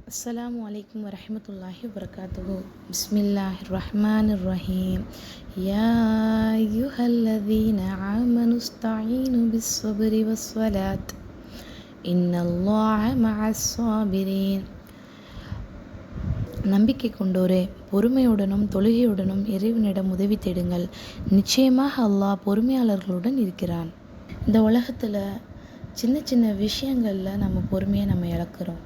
அஸ்ஸலாமு அலைக்கும் வரஹ்மத்துல்லாஹி வபரகாத்துஹு. பிஸ்மில்லாஹிர் ரஹ்மானிர் ரஹீம். யா அய்யுஹல்லதீன ஆமனுஸ்தஈனு பிஸ்ஸப்ரி வஸ்ஸலாத் இன்னல்லாஹ மஅஸ் ஸாபிரீன். நம்பிக்கை கொண்டோரே, பொறுமையுடனும் தொழுகையுடனும் இறைவனிடம் உதவி தேடுங்கள். நிச்சயமாக அல்லாஹ் பொறுமையாளர்களுடன் இருக்கிறான். இந்த உலகத்தில் சின்ன சின்ன விஷயங்களில் நம்ம பொறுமையை இழக்கிறோம்.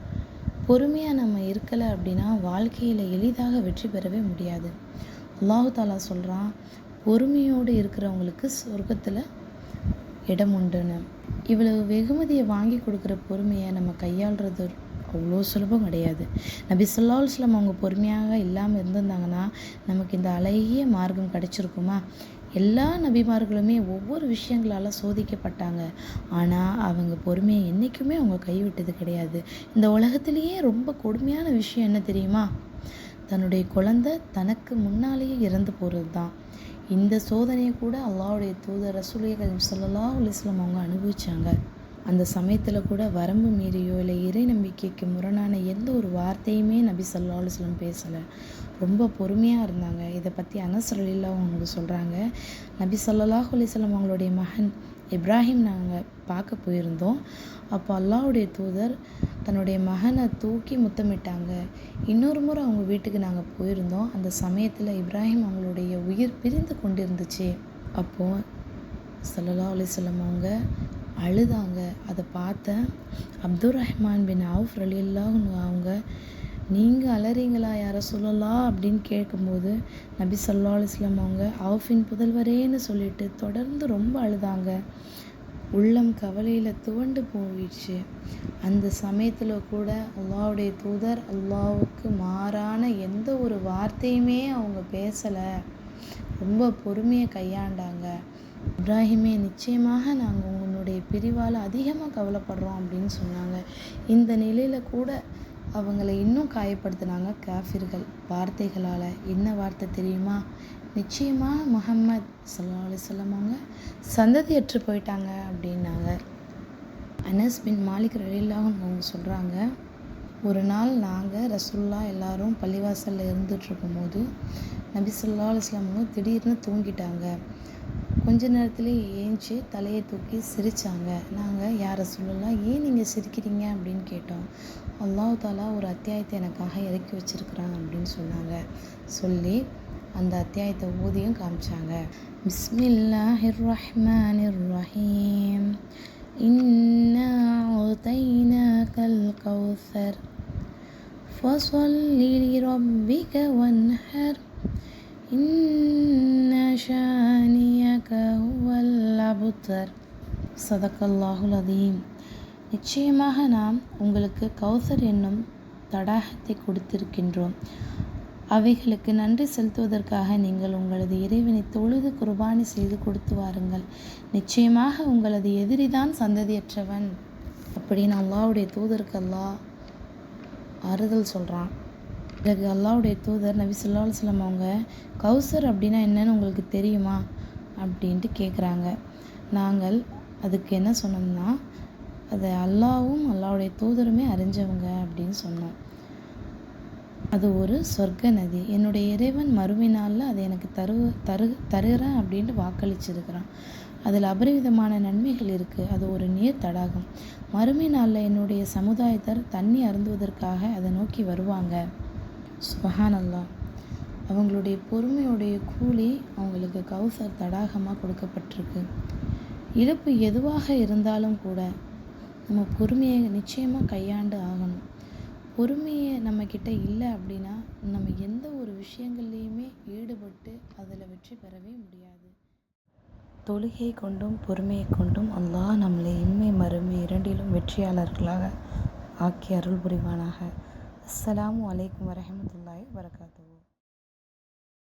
பொறுமையாக நம்ம இருக்கலை அப்படின்னா வாழ்க்கையில் எளிதாக வெற்றி பெறவே முடியாது. அல்லாஹு தாலா சொல்கிறான், பொறுமையோடு இருக்கிறவங்களுக்கு சொர்க்கத்தில் இடம் உண்டுன்னு. இவ்வளவு வெகுமதியை வாங்கி கொடுக்குற பொறுமையை நம்ம கையாளுறது அவ்வளோ சுலபம் கிடையாது. நபி ஸல்லல்லாஹு அலைஹி வஸல்லம் அவங்க பொறுமையாக இல்லாமல் இருந்திருந்தாங்கன்னா நமக்கு இந்த அழகிய மார்க்கம் கிடைச்சிருக்குமா? எல்லா நபிமார்களுமே ஒவ்வொரு விஷயங்களால் சோதிக்கப்பட்டாங்க. ஆனால் அவங்க பொறுமையை என்றைக்குமே அவங்க கைவிட்டது கிடையாது. இந்த உலகத்திலேயே ரொம்ப கொடுமையான விஷயம் என்ன தெரியுமா? தன்னுடைய குழந்தை தனக்கு முன்னாலேயே இறந்து போகிறது தான். இந்த சோதனையை கூட அல்லாஹ்வுடைய தூதர் ரசூலுல்லாஹி ஸல்லல்லாஹு அலைஹி வஸல்லம் அவங்க அனுபவிச்சாங்க. அந்த சமயத்தில் கூட வரம்பு மீறியோ இல்லை இறை நம்பிக்கைக்கு முரணான எந்த ஒரு வார்த்தையுமே நபி ஸல்லல்லாஹு அலைஹி வஸல்லம் பேசலை. ரொம்ப பொறுமையாக இருந்தாங்க. இதை பற்றி அனஸ் ரலியல்லாஹு அவங்க சொல்கிறாங்க, நபி ஸல்லல்லாஹு அலைஹி வஸல்லம் அவங்களுடைய மகன் இப்ராஹிம் நாங்கள் பார்க்க போயிருந்தோம். அப்போ அல்லாஹ்வுடைய தூதர் தன்னுடைய மகனை தூக்கி முத்தமிட்டாங்க. இன்னொரு முறை அவங்க வீட்டுக்கு நாங்கள் போயிருந்தோம். அந்த சமயத்தில் இப்ராஹிம் அவங்களுடைய உயிர் பிரிந்து கொண்டிருந்துச்சு. அப்போது ஸல்லல்லாஹு அலைஹி வஸல்லம் அவங்க அழுதாங்க. அதை பார்த்த அப்துர் ரஹ்மான் பின் அவுஃப் ரலியல்லாஹு அவங்க, நீங்கள் அலறீங்களா யார சொல்லலாம் அப்படின்னு கேட்கும்போது நபி ஸல்லல்லாஹு அலைஹி வஸல்லம் அவங்க அவுஃபின் புதல்வரேன்னு சொல்லிட்டு தொடர்ந்து ரொம்ப அழுதாங்க. உள்ளம் கவலையில் துவண்டு போயிடுச்சு. அந்த சமயத்தில் கூட அல்லாஹ்வுடைய தூதர் அல்லாஹ்வுக்கு மாறான எந்த ஒரு வார்த்தையுமே அவங்க பேசலை. ரொம்ப பொறுமையை கையாண்டாங்க. இப்ராஹிமே, நிச்சயமாக நாங்கள் உன்னுடைய பிரிவால் அதிகமாக கவலைப்படுறோம் அப்படின்னு சொன்னாங்க. இந்த நிலையில் கூட அவங்கள இன்னும் காயப்படுத்தினாங்க காஃபிர்கள் வார்த்தைகளால். என்ன வார்த்தை தெரியுமா? நிச்சயமாக முஹம்மது ஸல்லல்லாஹு அலைஹி வஸல்லம் அவங்க சந்ததியற்று போயிட்டாங்க அப்படின்னாங்க. அனஸ் பின் மாலிக் ரலியல்லாஹு அவங்க சொல்கிறாங்க, ஒரு நாள் நாங்கள் ரசூலுல்லாஹ் எல்லாரும் பள்ளிவாசலில் இருந்துகிட்டு இருக்கும்போது நபி ஸல்லல்லாஹு அலைஹி வஸல்லம் அவங்க திடீர்னு தூங்கிட்டாங்க. கொஞ்ச நேரத்துலேயே ஏஞ்சி தலையை தூக்கி சிரித்தாங்க. நாங்கள் யா ரசூலுல்லாஹ், ஏன் நீங்கள் சிரிக்கிறீங்க அப்படின்னு கேட்டோம். அல்லாஹ் தாலா ஒரு அத்தியாயத்தை எனக்காக இறக்கி வச்சிருக்கிறாங்க அப்படின்னு சொன்னாங்க. சொல்லி அந்த அத்தியாயத்தை ஊதியும் காமிச்சாங்க. பிஸ்மில்லாஹிர் ரஹ்மானிர் ரஹீம். இன்னா உதைனாகல் கௌசர் ஃபஸல்லி லிரப்பிக வன்ஹர் இன்ன ஷானியக ஹுவல் அப்தர். ஸதகல்லாஹுல் அஸீம். நிச்சயமாக நாம் உங்களுக்கு கௌசர் என்னும் தடாகத்தை கொடுத்திருக்கின்றோம். அவைகளுக்கு நன்றி செலுத்துவதற்காக நீங்கள் உங்களது இறைவனை தொழுது குர்பானி செய்து கொடுத்து வாருங்கள். நிச்சயமாக உங்களது எதிரிதான் சந்ததியற்றவன் அப்படின்னு அல்லாஹ்வுடைய தூதருக்கு அல்லாஹ் ஆறுதல் சொல்கிறான். பிறகு அல்லாஹ்வுடைய தூதர் நபி ஸல்லல்லாஹு அலைஹி வஸல்லம் அவங்க, கௌசர் அப்படின்னா என்னன்னு உங்களுக்கு தெரியுமா அப்படின்ட்டு கேட்குறாங்க. நாங்கள் அதுக்கு என்ன சொன்னோம்னா, அதை அல்லாஹ்வும் அல்லாஹ்வுடைய தூதருமே அறிஞ்சவங்க அப்படின்னு சொன்னோம். அது ஒரு சொர்க்க நதி. என்னுடைய இறைவன் மறுமை நாளில் அதை எனக்கு தருகிறேன் அப்படின்ட்டு வாக்களிச்சிருக்கிறான். அதில் அபரிவிதமான நன்மைகள் இருக்குது. அது ஒரு நீர் தடாகம். மறுமை நாளில் என்னுடைய சமுதாயத்தர் தண்ணி அருந்துவதற்காக அதை நோக்கி வருவாங்க. சுப்ஹானல்லாஹ். அவங்களுடைய பொறுமையுடைய கூலி அவங்களுக்கு கௌசர் தடாகமாக கொடுக்கப்பட்டிருக்கு. இழப்பு எதுவாக இருந்தாலும் கூட நம்ம பொறுமையை நிச்சயமாக கையாண்டு ஆகணும். பொறுமையை நம்மக்கிட்ட இல்லை அப்படின்னா நம்ம எந்த ஒரு விஷயங்கள்லேயுமே ஈடுபட்டு அதில் வெற்றி பெறவே முடியாது. தொழுகை கொண்டும் பொறுமையை கொண்டும் அல்லாஹ் நம்மளை இன்மை மறுமை இரண்டிலும் வெற்றியாளர்களாக ஆக்கி அருள் புரிவானாக. அஸ்ஸலாமு அலைக்கும் வரஹ்மத்துல்லாஹி வபரகாத்துஹு.